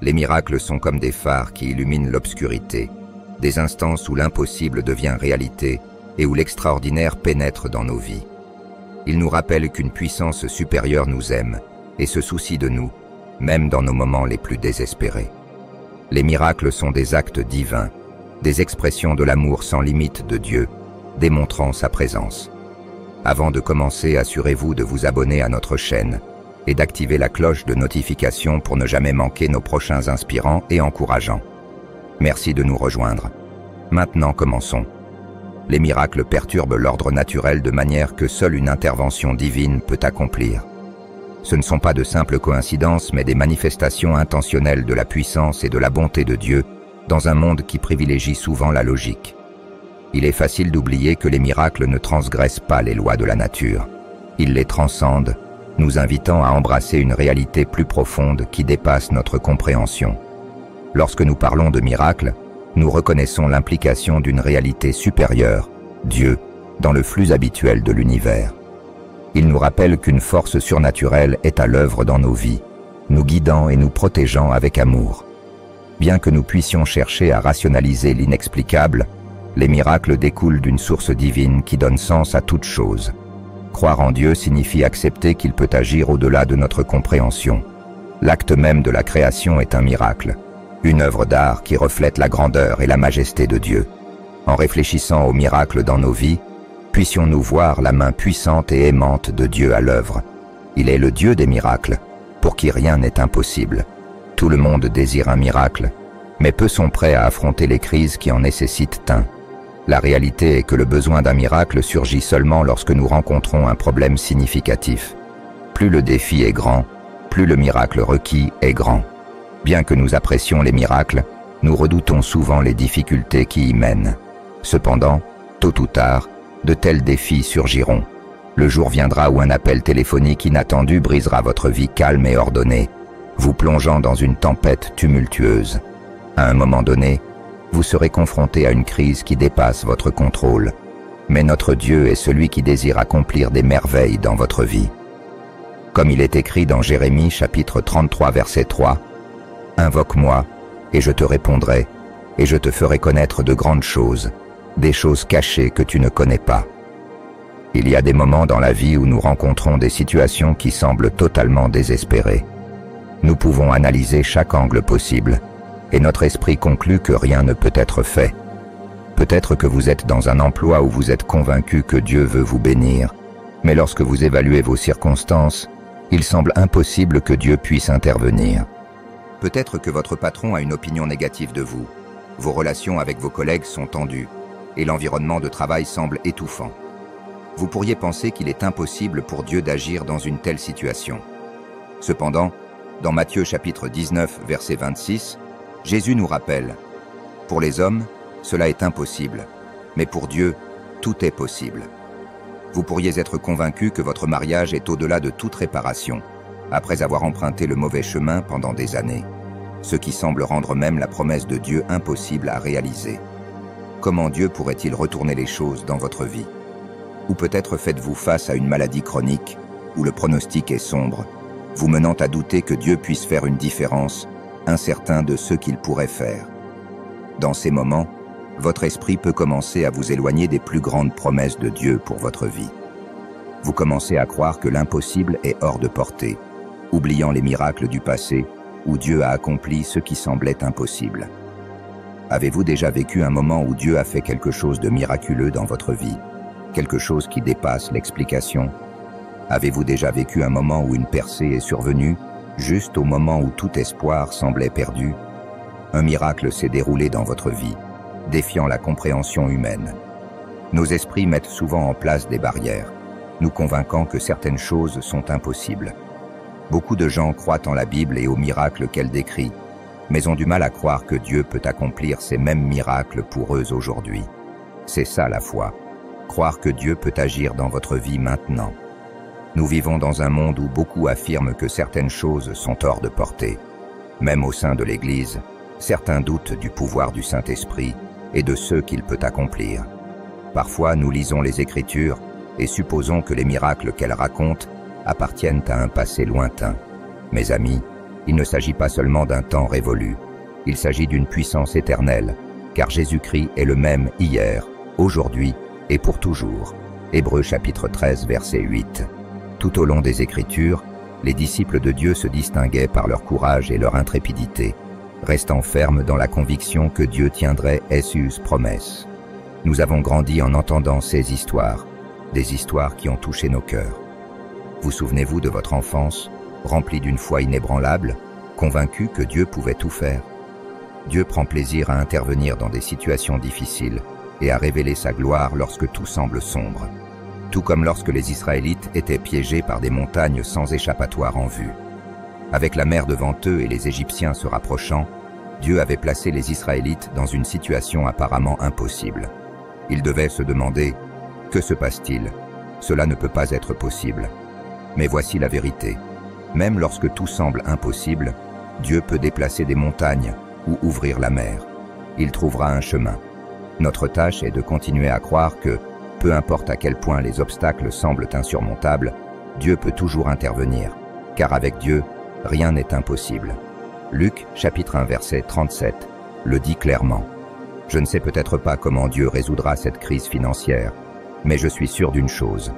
Les miracles sont comme des phares qui illuminent l'obscurité, des instants où l'impossible devient réalité et où l'extraordinaire pénètre dans nos vies. Ils nous rappellent qu'une puissance supérieure nous aime et se soucie de nous, même dans nos moments les plus désespérés. Les miracles sont des actes divins, des expressions de l'amour sans limite de Dieu, démontrant sa présence. Avant de commencer, assurez-vous de vous abonner à notre chaîne et d'activer la cloche de notification pour ne jamais manquer nos prochains inspirants et encourageants. Merci de nous rejoindre. Maintenant, commençons. Les miracles perturbent l'ordre naturel de manière que seule une intervention divine peut accomplir. Ce ne sont pas de simples coïncidences, mais des manifestations intentionnelles de la puissance et de la bonté de Dieu dans un monde qui privilégie souvent la logique. Il est facile d'oublier que les miracles ne transgressent pas les lois de la nature. Ils les transcendent, nous invitant à embrasser une réalité plus profonde qui dépasse notre compréhension. Lorsque nous parlons de miracles, nous reconnaissons l'implication d'une réalité supérieure, Dieu, dans le flux habituel de l'univers. Il nous rappelle qu'une force surnaturelle est à l'œuvre dans nos vies, nous guidant et nous protégeant avec amour. Bien que nous puissions chercher à rationaliser l'inexplicable, les miracles découlent d'une source divine qui donne sens à toute chose. Croire en Dieu signifie accepter qu'il peut agir au-delà de notre compréhension. L'acte même de la création est un miracle, une œuvre d'art qui reflète la grandeur et la majesté de Dieu. En réfléchissant aux miracles dans nos vies, puissions-nous voir la main puissante et aimante de Dieu à l'œuvre. Il est le Dieu des miracles, pour qui rien n'est impossible. Tout le monde désire un miracle, mais peu sont prêts à affronter les crises qui en nécessitent un. La réalité est que le besoin d'un miracle surgit seulement lorsque nous rencontrons un problème significatif. Plus le défi est grand, plus le miracle requis est grand. Bien que nous apprécions les miracles, nous redoutons souvent les difficultés qui y mènent. Cependant, tôt ou tard, de tels défis surgiront. Le jour viendra où un appel téléphonique inattendu brisera votre vie calme et ordonnée, vous plongeant dans une tempête tumultueuse. À un moment donné, vous serez confronté à une crise qui dépasse votre contrôle. Mais notre Dieu est celui qui désire accomplir des merveilles dans votre vie. Comme il est écrit dans Jérémie chapitre 33 verset 3, « Invoque-moi, et je te répondrai, et je te ferai connaître de grandes choses, des choses cachées que tu ne connais pas. » Il y a des moments dans la vie où nous rencontrons des situations qui semblent totalement désespérées. Nous pouvons analyser chaque angle possible, et notre esprit conclut que rien ne peut être fait. Peut-être que vous êtes dans un emploi où vous êtes convaincu que Dieu veut vous bénir, mais lorsque vous évaluez vos circonstances, il semble impossible que Dieu puisse intervenir. Peut-être que votre patron a une opinion négative de vous, vos relations avec vos collègues sont tendues, et l'environnement de travail semble étouffant. Vous pourriez penser qu'il est impossible pour Dieu d'agir dans une telle situation. Cependant, dans Matthieu chapitre 19 verset 26, Jésus nous rappelle, « Pour les hommes, cela est impossible, mais pour Dieu, tout est possible. » Vous pourriez être convaincu que votre mariage est au-delà de toute réparation, après avoir emprunté le mauvais chemin pendant des années, ce qui semble rendre même la promesse de Dieu impossible à réaliser. Comment Dieu pourrait-il retourner les choses dans votre vie? Ou peut-être faites-vous face à une maladie chronique, où le pronostic est sombre, vous menant à douter que Dieu puisse faire une différence, incertain de ce qu'il pourrait faire. Dans ces moments, votre esprit peut commencer à vous éloigner des plus grandes promesses de Dieu pour votre vie. Vous commencez à croire que l'impossible est hors de portée, oubliant les miracles du passé où Dieu a accompli ce qui semblait impossible. Avez-vous déjà vécu un moment où Dieu a fait quelque chose de miraculeux dans votre vie, quelque chose qui dépasse l'explication? Avez-vous déjà vécu un moment où une percée est survenue, juste au moment où tout espoir semblait perdu? Un miracle s'est déroulé dans votre vie, défiant la compréhension humaine. Nos esprits mettent souvent en place des barrières, nous convainquant que certaines choses sont impossibles. Beaucoup de gens croient en la Bible et aux miracles qu'elle décrit, mais ont du mal à croire que Dieu peut accomplir ces mêmes miracles pour eux aujourd'hui. C'est ça la foi, croire que Dieu peut agir dans votre vie maintenant. Nous vivons dans un monde où beaucoup affirment que certaines choses sont hors de portée. Même au sein de l'Église, certains doutent du pouvoir du Saint-Esprit et de ce qu'il peut accomplir. Parfois, nous lisons les Écritures et supposons que les miracles qu'elles racontent appartiennent à un passé lointain. Mes amis, Il ne s'agit pas seulement d'un temps révolu, il s'agit d'une puissance éternelle, car Jésus-Christ est le même hier, aujourd'hui et pour toujours. Hébreux chapitre 13, verset 8. Tout au long des Écritures, les disciples de Dieu se distinguaient par leur courage et leur intrépidité, restant fermes dans la conviction que Dieu tiendrait ses promesses. Nous avons grandi en entendant ces histoires, des histoires qui ont touché nos cœurs. Vous souvenez-vous de votre enfance, remplie d'une foi inébranlable, convaincue que Dieu pouvait tout faire? Dieu prend plaisir à intervenir dans des situations difficiles et à révéler sa gloire lorsque tout semble sombre, tout comme lorsque les Israélites étaient piégés par des montagnes sans échappatoire en vue. Avec la mer devant eux et les Égyptiens se rapprochant, Dieu avait placé les Israélites dans une situation apparemment impossible. Ils devaient se demander « Que se passe-t-il? Cela ne peut pas être possible. » Mais voici la vérité. Même lorsque tout semble impossible, Dieu peut déplacer des montagnes ou ouvrir la mer. Il trouvera un chemin. Notre tâche est de continuer à croire que, peu importe à quel point les obstacles semblent insurmontables, Dieu peut toujours intervenir, car avec Dieu, rien n'est impossible. Luc, chapitre 1, verset 37, le dit clairement. Je ne sais peut-être pas comment Dieu résoudra cette crise financière, mais je suis sûr d'une chose.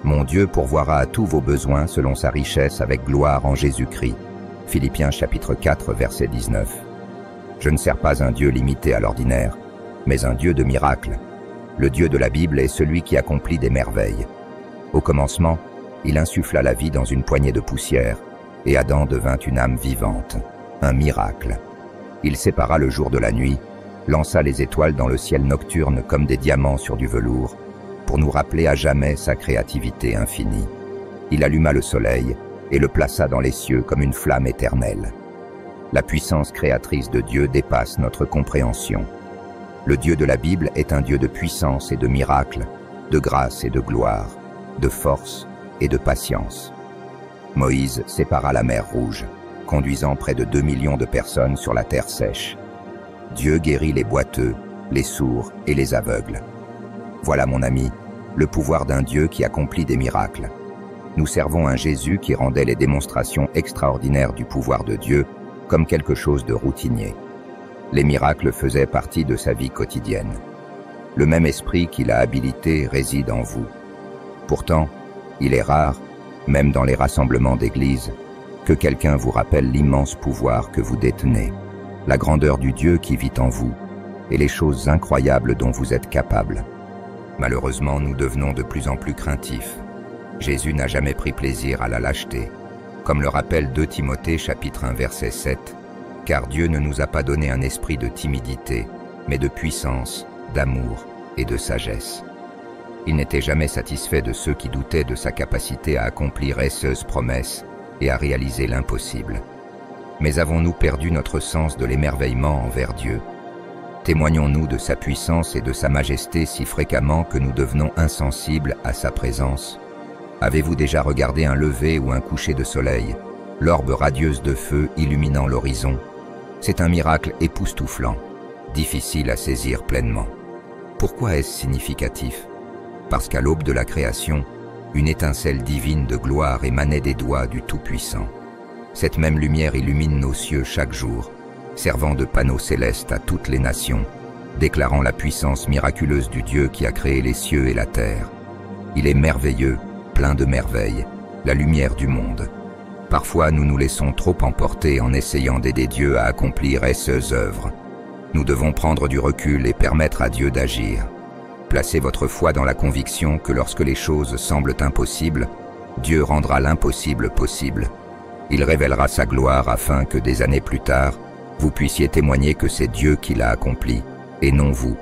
Mon Dieu pourvoira à tous vos besoins selon sa richesse avec gloire en Jésus-Christ. Philippiens chapitre 4, verset 19. Je ne sers pas un Dieu limité à l'ordinaire, mais un Dieu de miracles. Le Dieu de la Bible est celui qui accomplit des merveilles. Au commencement, il insuffla la vie dans une poignée de poussière, et Adam devint une âme vivante, un miracle. Il sépara le jour de la nuit, lança les étoiles dans le ciel nocturne comme des diamants sur du velours, pour nous rappeler à jamais sa créativité infinie. Il alluma le soleil et le plaça dans les cieux comme une flamme éternelle. La puissance créatrice de Dieu dépasse notre compréhension. Le Dieu de la Bible est un Dieu de puissance et de miracles, de grâce et de gloire, de force et de patience. Moïse sépara la mer Rouge, conduisant près de 2 millions de personnes sur la terre sèche. Dieu guérit les boiteux, les sourds et les aveugles. Voilà, mon ami, le pouvoir d'un Dieu qui accomplit des miracles. Nous servons un Jésus qui rendait les démonstrations extraordinaires du pouvoir de Dieu comme quelque chose de routinier. Les miracles faisaient partie de sa vie quotidienne. Le même esprit qui l'a habilité réside en vous. Pourtant, il est rare, même dans les rassemblements d'église, que quelqu'un vous rappelle l'immense pouvoir que vous détenez, la grandeur du Dieu qui vit en vous et les choses incroyables dont vous êtes capable. Malheureusement, nous devenons de plus en plus craintifs. Jésus n'a jamais pris plaisir à la lâcheté. Comme le rappelle 2 Timothée chapitre 1 verset 7, « Car Dieu ne nous a pas donné un esprit de timidité, mais de puissance, d'amour et de sagesse. » Il n'était jamais satisfait de ceux qui doutaient de sa capacité à accomplir ses promesses et à réaliser l'impossible. Mais avons-nous perdu notre sens de l'émerveillement envers Dieu? Témoignons-nous de sa puissance et de sa majesté si fréquemment que nous devenons insensibles à sa présence? Avez-vous déjà regardé un lever ou un coucher de soleil, l'orbe radieuse de feu illuminant l'horizon? C'est un miracle époustouflant, difficile à saisir pleinement. Pourquoi est-ce significatif? Parce qu'à l'aube de la création, une étincelle divine de gloire émanait des doigts du Tout-Puissant. Cette même lumière illumine nos cieux chaque jour, servant de panneau céleste à toutes les nations, déclarant la puissance miraculeuse du Dieu qui a créé les cieux et la terre. Il est merveilleux, plein de merveilles, la lumière du monde. Parfois, nous nous laissons trop emporter en essayant d'aider Dieu à accomplir ses œuvres. Nous devons prendre du recul et permettre à Dieu d'agir. Placez votre foi dans la conviction que lorsque les choses semblent impossibles, Dieu rendra l'impossible possible. Il révélera sa gloire afin que des années plus tard, vous puissiez témoigner que c'est Dieu qui l'a accompli, et non vous.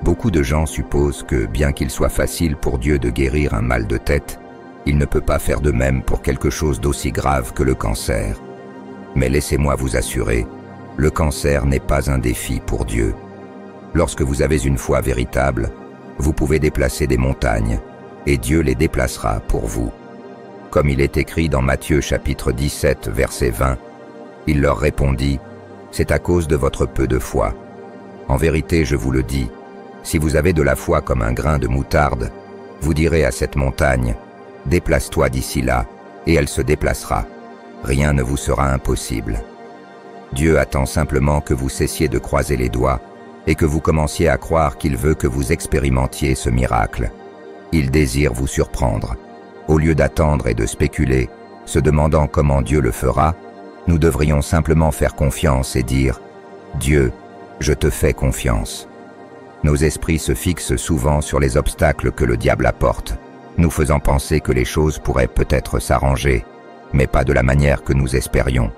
Beaucoup de gens supposent que, bien qu'il soit facile pour Dieu de guérir un mal de tête, il ne peut pas faire de même pour quelque chose d'aussi grave que le cancer. Mais laissez-moi vous assurer, le cancer n'est pas un défi pour Dieu. Lorsque vous avez une foi véritable, vous pouvez déplacer des montagnes, et Dieu les déplacera pour vous. Comme il est écrit dans Matthieu chapitre 17, verset 20, il leur répondit, « C'est à cause de votre peu de foi. En vérité, je vous le dis, si vous avez de la foi comme un grain de moutarde, vous direz à cette montagne, « Déplace-toi d'ici là », et elle se déplacera. rien ne vous sera impossible. Dieu attend simplement que vous cessiez de croiser les doigts et que vous commenciez à croire qu'il veut que vous expérimentiez ce miracle. Il désire vous surprendre. Au lieu d'attendre et de spéculer, se demandant comment Dieu le fera, nous devrions simplement faire confiance et dire « Dieu, je te fais confiance ». Nos esprits se fixent souvent sur les obstacles que le diable apporte, nous faisant penser que les choses pourraient peut-être s'arranger, mais pas de la manière que nous espérions.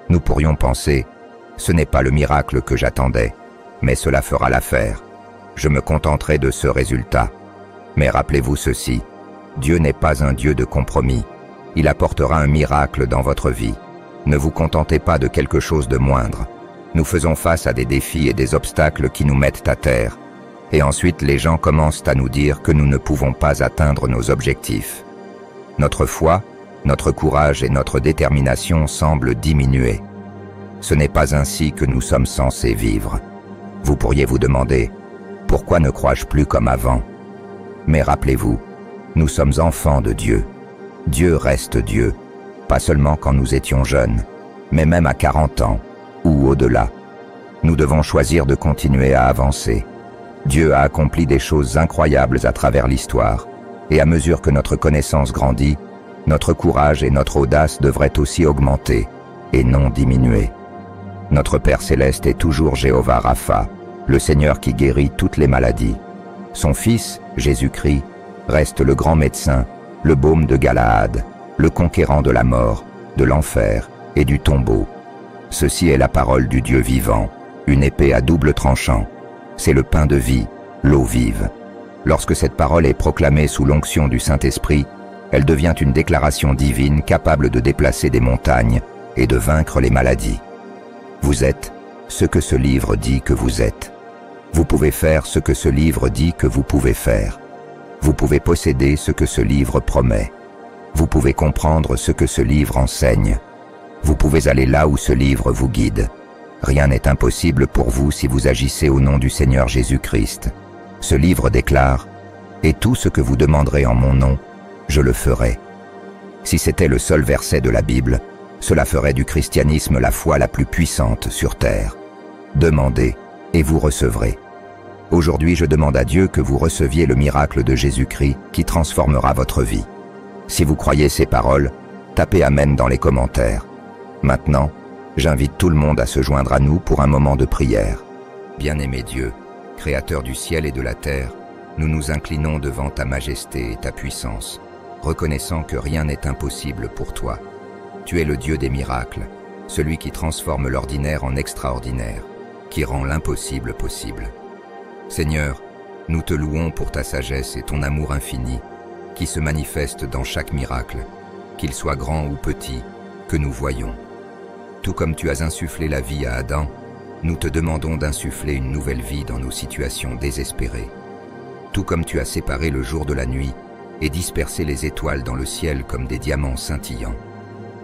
Nous pourrions penser « Ce n'est pas le miracle que j'attendais, mais cela fera l'affaire. Je me contenterai de ce résultat. » Mais rappelez-vous ceci, Dieu n'est pas un Dieu de compromis. Il apportera un miracle dans votre vie. Ne vous contentez pas de quelque chose de moindre. Nous faisons face à des défis et des obstacles qui nous mettent à terre. Et ensuite, les gens commencent à nous dire que nous ne pouvons pas atteindre nos objectifs. Notre foi, notre courage et notre détermination semblent diminuer. Ce n'est pas ainsi que nous sommes censés vivre. Vous pourriez vous demander, pourquoi ne crois-je plus comme avant? Mais rappelez-vous, nous sommes enfants de Dieu. Dieu reste Dieu, pas seulement quand nous étions jeunes, mais même à 40 ans ou au-delà. Nous devons choisir de continuer à avancer. Dieu a accompli des choses incroyables à travers l'histoire, et à mesure que notre connaissance grandit, notre courage et notre audace devraient aussi augmenter, et non diminuer. Notre Père Céleste est toujours Jéhovah Rapha, le Seigneur qui guérit toutes les maladies. Son Fils, Jésus-Christ, reste le grand médecin, le baume de Galaad, le conquérant de la mort, de l'enfer et du tombeau. Ceci est la parole du Dieu vivant, une épée à double tranchant. C'est le pain de vie, l'eau vive. Lorsque cette parole est proclamée sous l'onction du Saint-Esprit, elle devient une déclaration divine capable de déplacer des montagnes et de vaincre les maladies. Vous êtes ce que ce livre dit que vous êtes. Vous pouvez faire ce que ce livre dit que vous pouvez faire. Vous pouvez posséder ce que ce livre promet. Vous pouvez comprendre ce que ce livre enseigne. Vous pouvez aller là où ce livre vous guide. Rien n'est impossible pour vous si vous agissez au nom du Seigneur Jésus-Christ. Ce livre déclare « Et tout ce que vous demanderez en mon nom, je le ferai ». Si c'était le seul verset de la Bible, cela ferait du christianisme la foi la plus puissante sur terre. Demandez et vous recevrez. Aujourd'hui, je demande à Dieu que vous receviez le miracle de Jésus-Christ qui transformera votre vie. Si vous croyez ces paroles, tapez Amen dans les commentaires. Maintenant, j'invite tout le monde à se joindre à nous pour un moment de prière. Bien-aimé Dieu, Créateur du ciel et de la terre, nous nous inclinons devant ta majesté et ta puissance, reconnaissant que rien n'est impossible pour toi. Tu es le Dieu des miracles, celui qui transforme l'ordinaire en extraordinaire, qui rend l'impossible possible. Seigneur, nous te louons pour ta sagesse et ton amour infini, qui se manifeste dans chaque miracle, qu'il soit grand ou petit, que nous voyons. Tout comme tu as insufflé la vie à Adam, nous te demandons d'insuffler une nouvelle vie dans nos situations désespérées. Tout comme tu as séparé le jour de la nuit et dispersé les étoiles dans le ciel comme des diamants scintillants,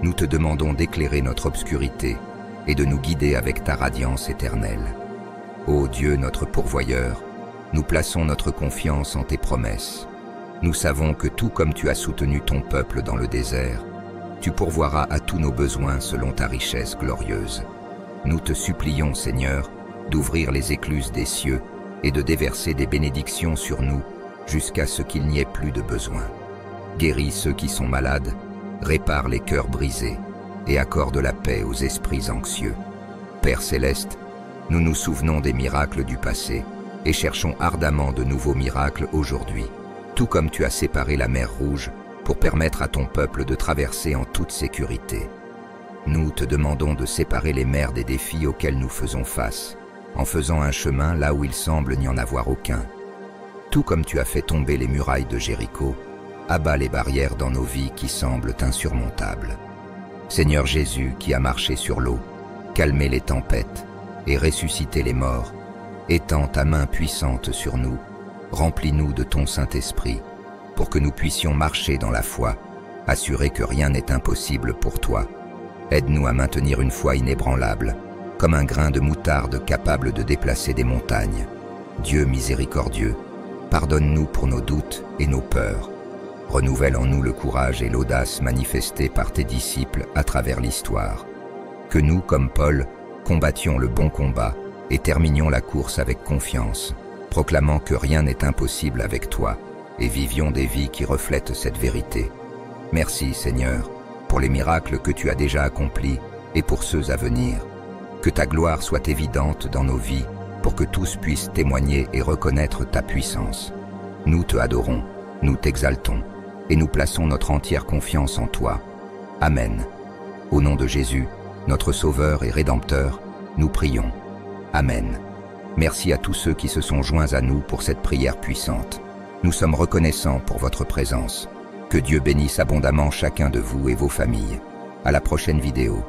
nous te demandons d'éclairer notre obscurité et de nous guider avec ta radiance éternelle. Ô Dieu, notre pourvoyeur, nous plaçons notre confiance en tes promesses. Nous savons que tout comme tu as soutenu ton peuple dans le désert, tu pourvoiras à tous nos besoins selon ta richesse glorieuse. Nous te supplions, Seigneur, d'ouvrir les écluses des cieux et de déverser des bénédictions sur nous jusqu'à ce qu'il n'y ait plus de besoin. Guéris ceux qui sont malades, répare les cœurs brisés et accorde la paix aux esprits anxieux. Père Céleste, nous nous souvenons des miracles du passé et cherchons ardemment de nouveaux miracles aujourd'hui, tout comme tu as séparé la mer Rouge pour permettre à ton peuple de traverser en toute sécurité. Nous te demandons de séparer les mers des défis auxquels nous faisons face, en faisant un chemin là où il semble n'y en avoir aucun. Tout comme tu as fait tomber les murailles de Jéricho, abat les barrières dans nos vies qui semblent insurmontables. Seigneur Jésus qui a marché sur l'eau, calmé les tempêtes et ressuscité les morts, étends ta main puissante sur nous, remplis-nous de ton Saint-Esprit, pour que nous puissions marcher dans la foi, assurés que rien n'est impossible pour toi. Aide-nous à maintenir une foi inébranlable, comme un grain de moutarde capable de déplacer des montagnes. Dieu miséricordieux, pardonne-nous pour nos doutes et nos peurs. Renouvelle en nous le courage et l'audace manifestés par tes disciples à travers l'histoire. Que nous, comme Paul, combattions le bon combat et terminions la course avec confiance, proclamant que rien n'est impossible avec toi, et vivions des vies qui reflètent cette vérité. Merci, Seigneur, pour les miracles que tu as déjà accomplis et pour ceux à venir. Que ta gloire soit évidente dans nos vies, pour que tous puissent témoigner et reconnaître ta puissance. Nous te adorons, nous t'exaltons, et nous plaçons notre entière confiance en toi. Amen. Au nom de Jésus, notre Sauveur et Rédempteur, nous prions. Amen. Merci à tous ceux qui se sont joints à nous pour cette prière puissante. Nous sommes reconnaissants pour votre présence. Que Dieu bénisse abondamment chacun de vous et vos familles. À la prochaine vidéo.